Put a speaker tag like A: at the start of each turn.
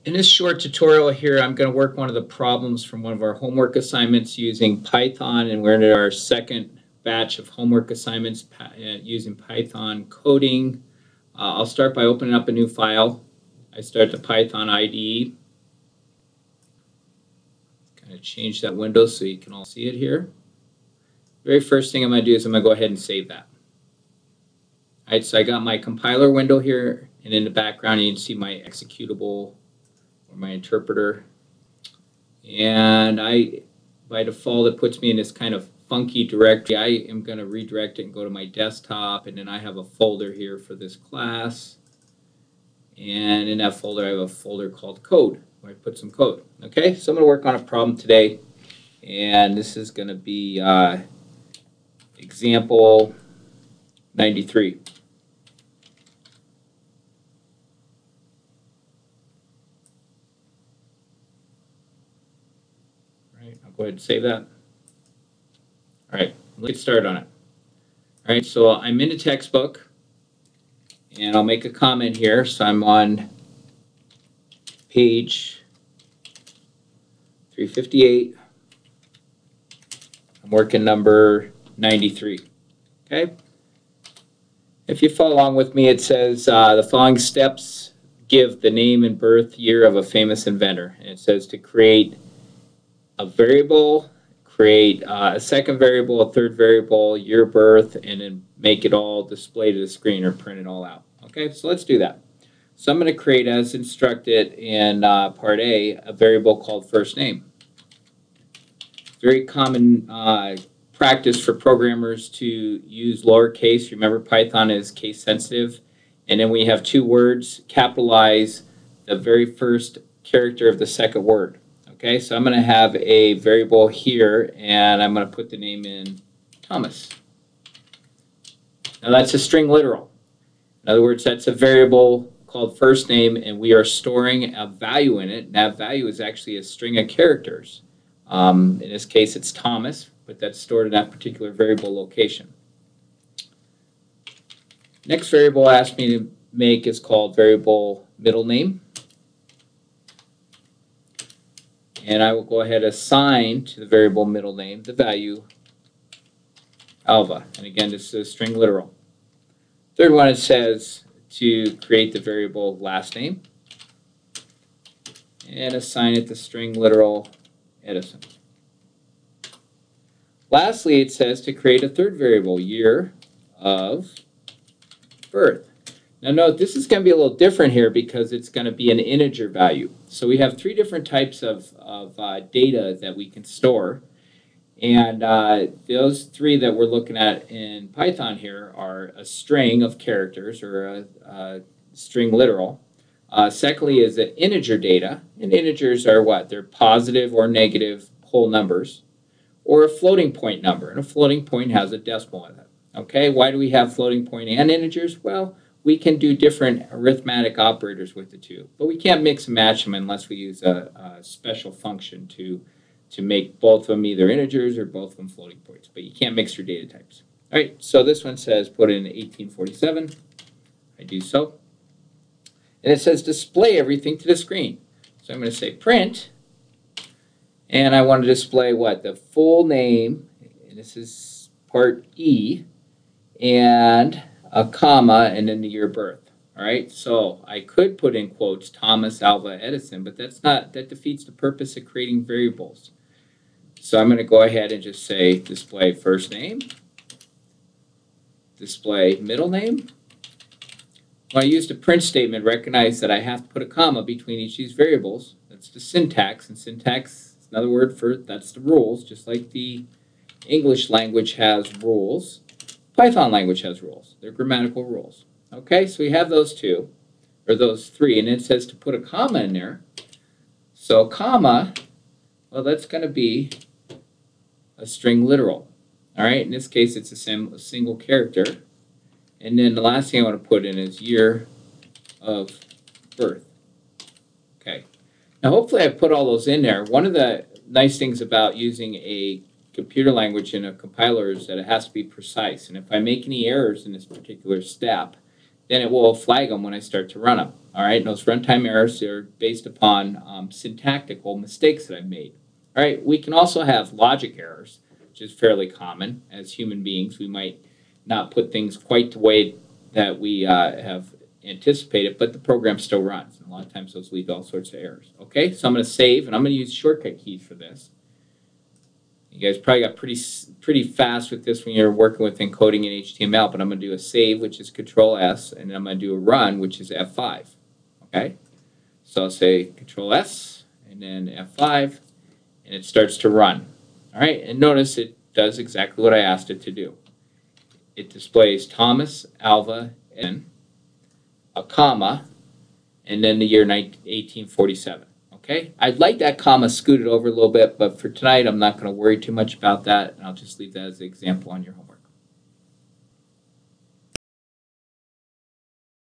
A: In this short tutorial here, I'm going to work one of the problems from one of our homework assignments using Python, and we're in our second batch of homework assignments using Python coding. I'll start by opening up a new file. I start the Python IDE. Kind of change that window so you can all see it here. Very first thing I'm going to do is I'm going to go ahead and save that. All right, so I got my compiler window here, and in the background you can see my executable or my interpreter. And by default, it puts me in this kind of funky directory. I am going to redirect it and go to my desktop, and then I have a folder here for this class. And in that folder, I have a folder called code, where I put some code. Okay, so I'm going to work on a problem today, and this is going to be example 93. I'll go ahead and save that. All right, let's get started on it. All right, so I'm in the textbook, and I'll make a comment here. So I'm on page 358. I'm working number 93. Okay? If you follow along with me, it says the following steps give the name and birth year of a famous inventor. And it says to create a variable, create a second variable, a third variable, year of birth, and then make it all display to the screen or print it all out. Okay, so let's do that. So I'm going to create, as instructed in part A, a variable called first name. Very common practice for programmers to use lowercase. Remember, Python is case sensitive. And then we have two words, capitalize the very first character of the second word. Okay, so I'm going to have a variable here, and I'm going to put the name in Thomas. Now that's a string literal. In other words, that's a variable called first name, and we are storing a value in it. And that value is actually a string of characters. In this case, it's Thomas, but that's stored in that particular variable location. Next variable I asked me to make is called variable middle name. And I will go ahead and assign to the variable middle name the value Alva. And again, this is a string literal. Third one, it says to create the variable last name and assign it the string literal Edison. Lastly, it says to create a third variable, year of birth. Now note, this is going to be a little different here because it's going to be an integer value. So we have three different types of data that we can store. And those three that we're looking at in Python here are a string of characters, or a string literal. Secondly is the integer data. And integers are what? They're positive or negative whole numbers. Or a floating point number. And a floating point has a decimal in it. Okay, why do we have floating point and integers? Well, we can do different arithmetic operators with the two, but we can't mix and match them unless we use a special function to make both of them either integers or both of them floating points, but you can't mix your data types. All right, so this one says put in 1847. I do so. And it says display everything to the screen. So I'm going to say print, and I want to display what? The full name, and this is part E, and a comma, and then the year of birth. All right, so I could put in quotes Thomas Alva Edison, but that defeats the purpose of creating variables. So I'm going to go ahead and just say display first name, display middle name. When I use the print statement, recognize that I have to put a comma between each of these variables. That's the syntax, and syntax is another word for that's the rules, just like the English language has rules. Python language has rules. They're grammatical rules. Okay, so we have those two, or those three, and it says to put a comma in there. So comma, well, that's going to be a string literal. All right, in this case, it's a single character. And then the last thing I want to put in is year of birth. Okay, now hopefully I put all those in there. One of the nice things about using a computer language in a compiler is that it has to be precise. And if I make any errors in this particular step, then it will flag them when I start to run them. All right, and those runtime errors are based upon syntactical mistakes that I've made. All right, we can also have logic errors, which is fairly common. As human beings, we might not put things quite the way that we have anticipated, but the program still runs. And a lot of times those lead all sorts of errors. Okay, so I'm going to save, and I'm going to use shortcut keys for this. You guys probably got pretty fast with this when you're working with encoding in HTML, but I'm going to do a save, which is Control S, and then I'm going to do a run, which is F5. Okay, so I'll say Control S, and then F5, and it starts to run. All right, and notice it does exactly what I asked it to do. It displays Thomas, Alva, and a comma, and then the year 1847. Okay, I'd like that comma scooted over a little bit, but for tonight I'm not going to worry too much about that, and I'll just leave that as an example on your homework.